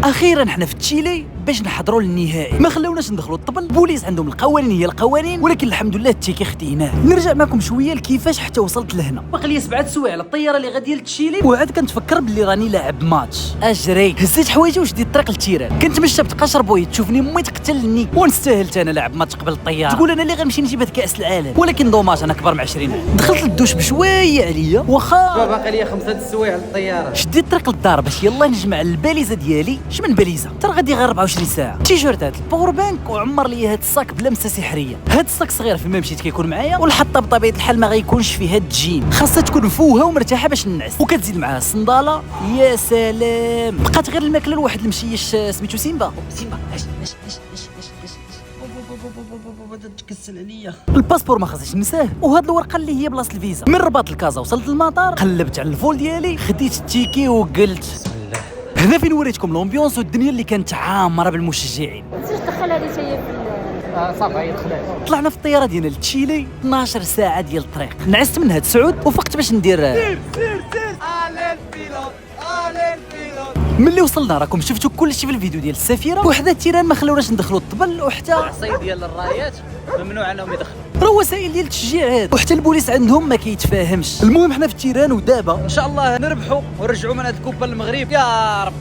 اخيرا حنا في تشيلي باش نحضروا للنهائي. ما خلاوناش ندخلوا الطبل، البوليس عندهم القوانين هي القوانين، ولكن الحمد لله التيكي خديناه. نرجع معكم شويه لكيفاش حتى وصلت لهنا. باقي لي 7 سوايع على الطياره اللي غاديه لتشيلي، وعاد كنتفكر باللي راني لاعب ماتش. اجري هزيت حوايجي وشديت الطريق للتيران، كنتمشى بتقاشر بوي تشوفني امي تقتلني، ونستاهلت انا لاعب ماتش قبل الطياره. تقول انا اللي غنمشي نجيب هاد كاس العالم، ولكن دوماج انا كبر من 20 عام. دخلت للدوش بشويه عليا واخا باقي لي 5 السوايع على الطياره. شديت الطريق للدار باش يلا نجمع الباليزه ديالي. شمن باليزه ترى غادي غير 24 ساعه. تيشيرتات الباور بانك، وعمر لي هاد الصاك بلمسه سحريه. هاد الصاك صغير فيما مشيت كيكون معايا، والحطه بطبيعه الحال ما غيكونش فيه هاد الجين، خاصها تكون مفوهه ومرتاحه باش ننعس، وكتزيد معاها الصنداله. يا سلام، بقات غير الماكله لواحد المشيش سميتو سيمبا. تكسل عليا. الباسبور ما خصنيش ننساه، وهاد الورقه اللي هي بلاصه الفيزا. من رباط الكازا وصلت للمطار، قلبت على الفول ديالي، خديت التيكي وقلت هنا فين وريتكم لومبيونس والدنيا اللي كانت عامره بالمشجعين. علاش دخل هذه شي صافي يدخلات. طلعنا في الطياره ديالنا لتشيلي، 12 ساعه ديال الطريق. نعست منها تسعود وفقت باش ندير سير ملي وصلنا راكم شفتوا كلشي في الفيديو ديال السفيره. وحده التيران ما خلاوناش ندخلوا الطبل، وحتى العصي ديال الرايات ممنوع انهم يدخلوا. راه وسائل ديال التشجيع هاد، وحتى البوليس عندهم ما كيتفاهمش. المهم حنا في التيران، ودابا ان شاء الله نربحوا ونرجعوا من هاد الكوبا للمغرب يا رب.